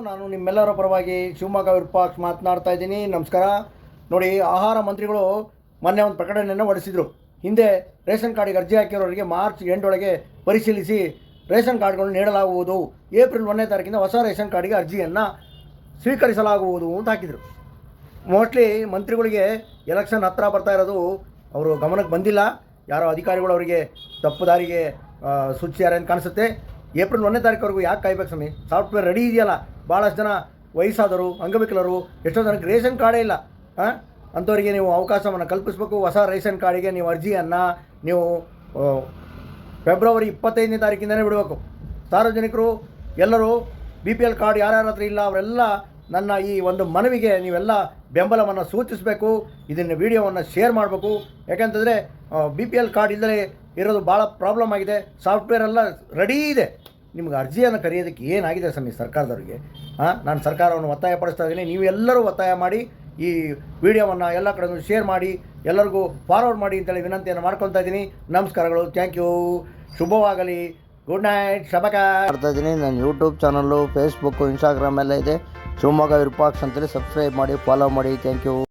ನಾನು ನಿಮ್ಮೆಲ್ಲರ ಪರವಾಗಿ ಶಿವಮೊಗ್ಗ ವಿರೂಪಾಕ್ಷ ಮಾತನಾಡ್ತಾ ಇದ್ದೀನಿ. ನಮಸ್ಕಾರ. ನೋಡಿ, ಆಹಾರ ಮಂತ್ರಿಗಳು ಮೊನ್ನೆ ಒಂದು ಪ್ರಕಟಣೆಯನ್ನು ಹೊರಡಿಸಿದರು. ಹಿಂದೆ ರೇಷನ್ ಕಾರ್ಡಿಗೆ ಅರ್ಜಿ ಹಾಕಿರೋರಿಗೆ ಮಾರ್ಚ್ ಎಂಡೊಳಗೆ ಪರಿಶೀಲಿಸಿ ರೇಷನ್ ಕಾರ್ಡ್ಗಳನ್ನು ನೀಡಲಾಗುವುದು, ಏಪ್ರಿಲ್ 1ನೇ ತಾರೀಕಿಂದ ಹೊಸ ರೇಷನ್ ಕಾರ್ಡಿಗೆ ಅರ್ಜಿಯನ್ನು ಸ್ವೀಕರಿಸಲಾಗುವುದು ಅಂತ ಹಾಕಿದರು. ಮೋಸ್ಟ್ಲಿ ಮಂತ್ರಿಗಳಿಗೆ ಎಲೆಕ್ಷನ್ ಹತ್ತಿರ ಬರ್ತಾ ಇರೋದು ಅವರು ಗಮನಕ್ಕೆ ಬಂದಿಲ್ಲ. ಯಾರೋ ಅಧಿಕಾರಿಗಳು ಅವರಿಗೆ ತಪ್ಪು ದಾರಿಗೆ ಸೂಚಿಸ್ಯಾರೆ ಅಂತ ಕಾಣಿಸುತ್ತೆ. ಏಪ್ರಿಲ್ 1ನೇ ತಾರೀಕುವರೆಗೂ ಯಾಕೆ ಕಾಯ್ಬೇಕು ಸ್ವಾಮಿ? ಸಾಫ್ಟ್ವೇರ್ ರೆಡಿ ಇದೆಯಲ್ಲ. ಭಾಳಷ್ಟು ಜನ ವಯಸ್ಸಾದರು, ಅಂಗವಿಕಲರು, ಎಷ್ಟೋ ಜನಕ್ಕೆ ರೇಷನ್ ಕಾರ್ಡೇ ಇಲ್ಲ. ಅಂಥವರಿಗೆ ನೀವು ಅವಕಾಶವನ್ನು ಕಲ್ಪಿಸಬೇಕು. ಹೊಸ ರೇಷನ್ ಕಾರ್ಡಿಗೆ ನೀವು ಅರ್ಜಿಯನ್ನು ನೀವು ಫೆಬ್ರವರಿ 25ನೇ ತಾರೀಕಿಂದನೇ ಬಿಡಬೇಕು. ಸಾರ್ವಜನಿಕರು ಎಲ್ಲರೂ BPL ಕಾರ್ಡ್ ಯಾರ್ಯಾರ ಹತ್ರ ಇಲ್ಲ ಅವರೆಲ್ಲ ನನ್ನ ಈ ಒಂದು ಮನವಿಗೆ ನೀವೆಲ್ಲ ಬೆಂಬಲವನ್ನು ಸೂಚಿಸಬೇಕು. ಇದನ್ನು ವಿಡಿಯೋವನ್ನು ಶೇರ್ ಮಾಡಬೇಕು. ಯಾಕೆಂತಂದರೆ BPL ಕಾರ್ಡ್ ಇಲ್ಲದೆ ಇರೋದು ಭಾಳ ಪ್ರಾಬ್ಲಮ್ ಆಗಿದೆ. ಸಾಫ್ಟ್ವೇರ್ ಎಲ್ಲ ರೆಡಿ ಇದೆ. ನಿಮ್ಗೆ ಅರ್ಜಿಯನ್ನು ಕರೆಯೋದಕ್ಕೆ ಏನಾಗಿದೆ ಸ್ವಾಮಿ ಸರ್ಕಾರದವರಿಗೆ? ನಾನು ಸರ್ಕಾರವನ್ನು ಒತ್ತಾಯ ಪಡಿಸ್ತಾ ಇದ್ದೀನಿ. ನೀವೆಲ್ಲರೂ ಒತ್ತಾಯ ಮಾಡಿ ಈ ವಿಡಿಯೋವನ್ನು ಎಲ್ಲ ಕಡೆ ಶೇರ್ ಮಾಡಿ, ಎಲ್ಲರಿಗೂ ಫಾರ್ವರ್ಡ್ ಮಾಡಿ ಅಂತೇಳಿ ವಿನಂತಿಯನ್ನು ಮಾಡ್ಕೊತಾ ಇದ್ದೀನಿ. ನಮಸ್ಕಾರಗಳು. Thank you. ಶುಭವಾಗಲಿ. Good night. ಶಬಕ ಮಾಡ್ತಾ ಇದ್ದೀನಿ. ನನ್ನ ಯೂಟ್ಯೂಬ್ ಚಾನಲ್ಲು, ಫೇಸ್ಬುಕ್ಕು, ಇನ್ಸ್ಟಾಗ್ರಾಮ್ ಎಲ್ಲ ಇದೆ. ಶಿವಮೊಗ್ಗ ವಿರೂಪಾಕ್ಷ ಅಂತೇಳಿ ಸಬ್ಸ್ಕ್ರೈಬ್ ಮಾಡಿ, ಫಾಲೋ ಮಾಡಿ. Thank you.